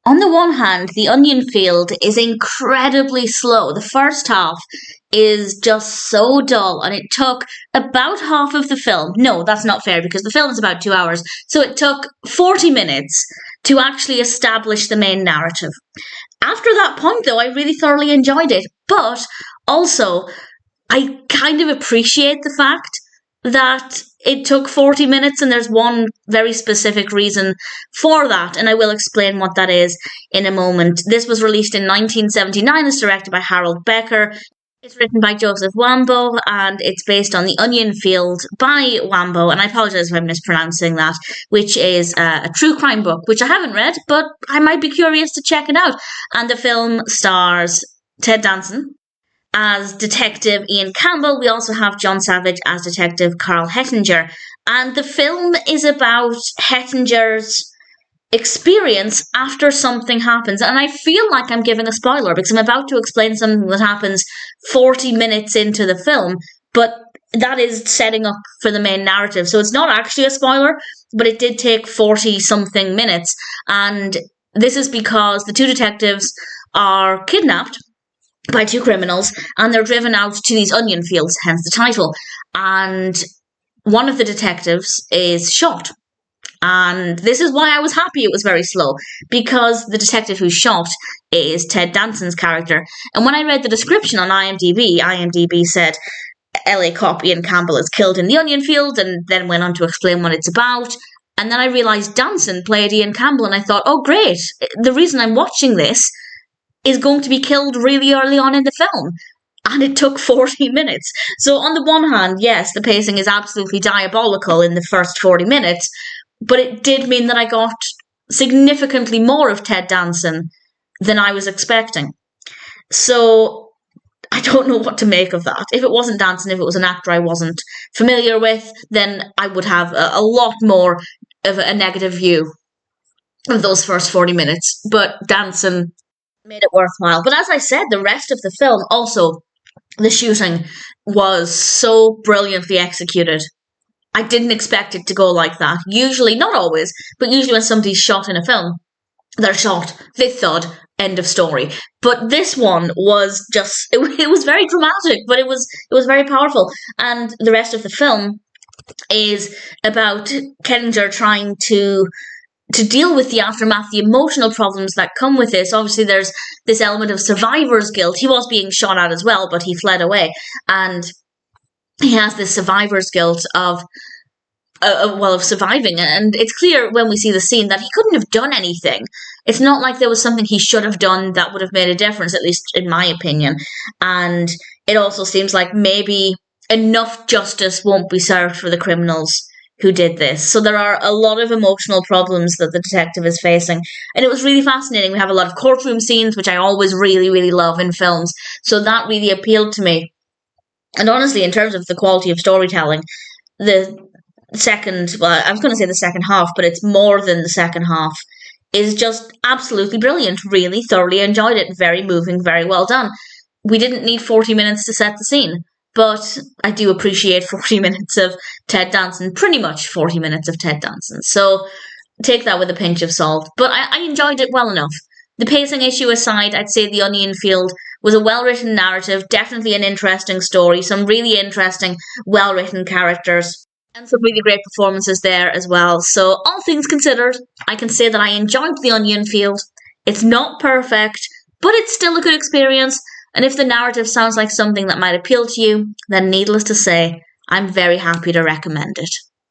On the one hand, the onion field is incredibly slow. The first half is just so dull, and it took about half of the film. No, that's not fair because the film is about 2 hours. So it took 40 minutes to actually establish the main narrative. After that point, though, I really thoroughly enjoyed it. But also, I kind of appreciate the fact that it took 40 minutes, and there's one very specific reason for that, and I will explain what that is in a moment. This was released in 1979. It's directed by Harold Becker. It's written by Joseph Wambaugh, and it's based on The Onion Field by Wambaugh, and I apologise if I'm mispronouncing that, which is a true crime book, which I haven't read, but I might be curious to check it out. And the film stars Ted Danson as Detective Ian Campbell. We also have John Savage as Detective Karl Hettinger. And the film is about Hettinger's experience after something happens. And I feel like I'm giving a spoiler because I'm about to explain something that happens 40 minutes into the film, but that is setting up for the main narrative. So it's not actually a spoiler, but it did take 40-something minutes. And this is because the two detectives are kidnapped by two criminals, and they're driven out to these onion fields, hence the title. And one of the detectives is shot. And this is why I was happy it was very slow, because the detective who's shot is Ted Danson's character. And when I read the description on IMDb said, LA cop Ian Campbell is killed in the onion field, and then went on to explain what it's about. And then I realised Danson played Ian Campbell, and I thought, oh great, the reason I'm watching this is going to be killed really early on in the film. And it took 40 minutes. So on the one hand, yes, the pacing is absolutely diabolical in the first 40 minutes, but it did mean that I got significantly more of Ted Danson than I was expecting. So I don't know what to make of that. If it wasn't Danson, if it was an actor I wasn't familiar with, then I would have a lot more of a negative view of those first 40 minutes. But Danson made it worthwhile. But as I said, the rest of the film, also, the shooting was so brilliantly executed. I didn't expect it to go like that. Usually, not always, but usually when somebody's shot in a film, they're shot, they thud, end of story. But this one was just, it was very dramatic, but it was very powerful. And the rest of the film is about Hettinger trying to deal with the aftermath, the emotional problems that come with this. Obviously, there's this element of survivor's guilt. He was being shot at as well, but he fled away. And he has this survivor's guilt of surviving. And it's clear when we see the scene that he couldn't have done anything. It's not like there was something he should have done that would have made a difference, at least in my opinion. And it also seems like maybe enough justice won't be served for the criminals who did this. So there are a lot of emotional problems that the detective is facing. And it was really fascinating. We have a lot of courtroom scenes, which I always really, really love in films. So that really appealed to me. And honestly, in terms of the quality of storytelling, the second, well, I was going to say the second half, but it's more than the second half, is just absolutely brilliant. Really thoroughly enjoyed it. Very moving, very well done. We didn't need 40 minutes to set the scene. But I do appreciate 40 minutes of Ted Danson, pretty much 40 minutes of Ted Danson. So take that with a pinch of salt. But I enjoyed it well enough. The pacing issue aside, I'd say The Onion Field was a well-written narrative, definitely an interesting story, some really interesting, well-written characters, and some really great performances there as well. So all things considered, I can say that I enjoyed The Onion Field. It's not perfect, but it's still a good experience. And if the narrative sounds like something that might appeal to you, then needless to say, I'm very happy to recommend it.